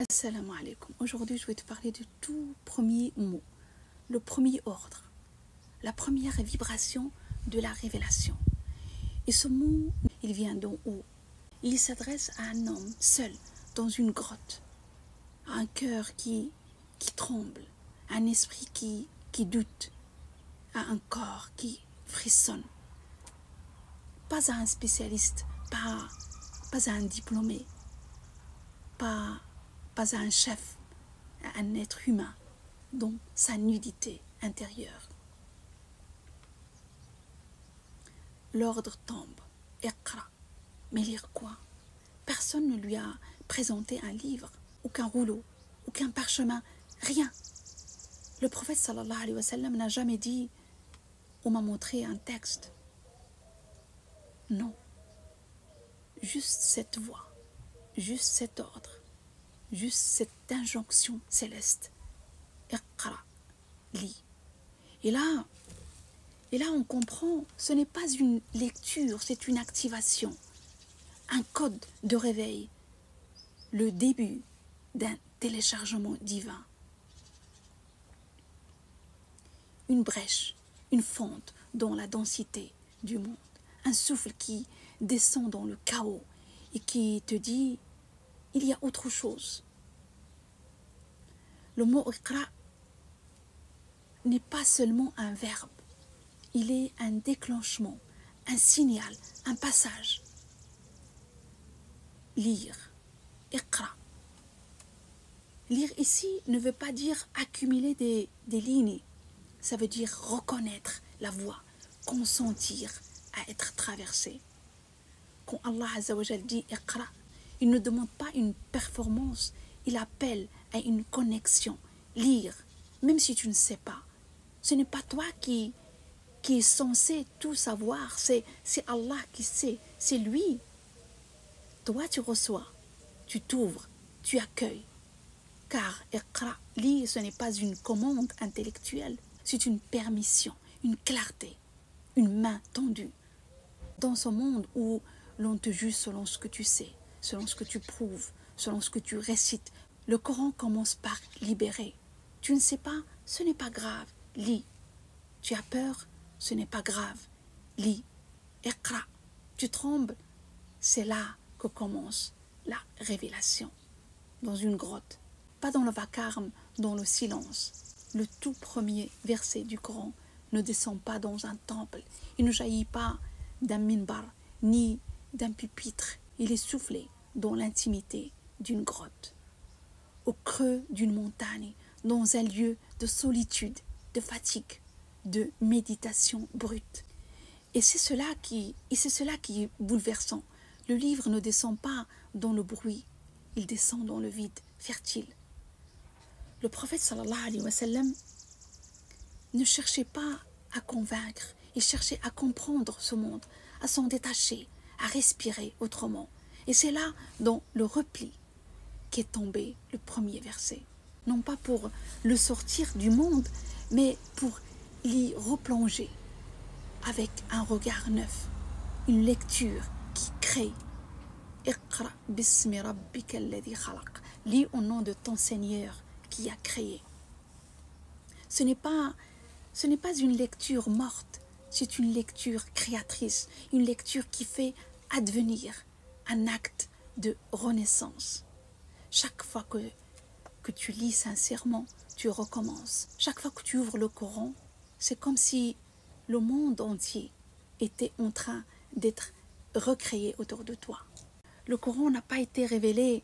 Assalamu alaikum. Aujourd'hui, je vais te parler du tout premier mot, le premier ordre, la première vibration de la révélation. Et ce mot, il vient d'en haut. Il s'adresse à un homme seul dans une grotte, à un cœur qui tremble, à un esprit qui doute, à un corps qui frissonne. Pas à un spécialiste, pas à un diplômé, pas à un chef, à un être humain dans sa nudité intérieure. L'ordre tombe, Iqra. Mais lire quoi? Personne ne lui a présenté un livre, aucun rouleau, aucun parchemin, rien. Le prophète sallallahu alayhi wa sallam n'a jamais dit « on m'a montré un texte ». Non, juste cette voix, juste cet ordre, juste cette injonction céleste. Iqra, lis. Et là, on comprend, ce n'est pas une lecture, c'est une activation, un code de réveil, le début d'un téléchargement divin. Une brèche, une fente dans la densité du monde, un souffle qui descend dans le chaos et qui te dit il y a autre chose. Le mot Iqra n'est pas seulement un verbe, il est un déclenchement, un signal, un passage. Lire, Iqra. Lire ici ne veut pas dire accumuler des lignes, ça veut dire reconnaître la voie, consentir à être traversé. Quand Allah Azza wa Jal dit Iqra, il ne demande pas une performance, il appelle à une connexion. Lire, même si tu ne sais pas. Ce n'est pas toi qui est censé tout savoir, c'est Allah qui sait, c'est lui. Toi tu reçois, tu t'ouvres, tu accueilles. Car Iqra, lire, ce n'est pas une commande intellectuelle, c'est une permission, une clarté, une main tendue. Dans ce monde où l'on te juge selon ce que tu sais, selon ce que tu prouves, selon ce que tu récites, le Coran commence par libérer. Tu ne sais pas, ce n'est pas grave, lis. Tu as peur, ce n'est pas grave, lis. Iqra, tu trembles, c'est là que commence la révélation. Dans une grotte, pas dans le vacarme, dans le silence. Le tout premier verset du Coran ne descend pas dans un temple, il ne jaillit pas d'un minbar, ni d'un pupitre, il est soufflé dans l'intimité d'une grotte, au creux d'une montagne, dans un lieu de solitude, de fatigue, de méditation brute. Et c'est cela qui est bouleversant. Le livre ne descend pas dans le bruit, il descend dans le vide fertile. Le prophète sallallahu alayhi wa sallam ne cherchait pas à convaincre, il cherchait à comprendre ce monde, à s'en détacher, à respirer autrement. Et c'est là, dans le repli, qu'est tombé le premier verset. Non pas pour le sortir du monde, mais pour l'y replonger avec un regard neuf, une lecture qui crée. Iqra bismi rabbika alladhi khalaq. Lis au nom de ton Seigneur qui a créé. Ce n'est pas une lecture morte, c'est une lecture créatrice, une lecture qui fait advenir un acte de renaissance. Chaque fois que tu lis sincèrement, tu recommences. Chaque fois que tu ouvres le Coran, c'est comme si le monde entier était en train d'être recréé autour de toi. Le Coran n'a pas été révélé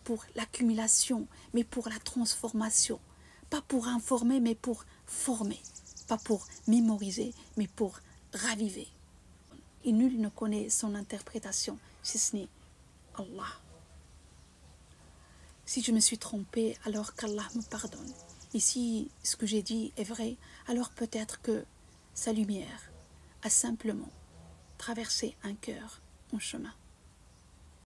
pour l'accumulation, mais pour la transformation. Pas pour informer, mais pour former. Pas pour mémoriser, mais pour raviver. Et nul ne connaît son interprétation, si ce n'est Allah. Si je me suis trompée, alors qu'Allah me pardonne. Et si ce que j'ai dit est vrai, alors peut-être que sa lumière a simplement traversé un cœur en chemin.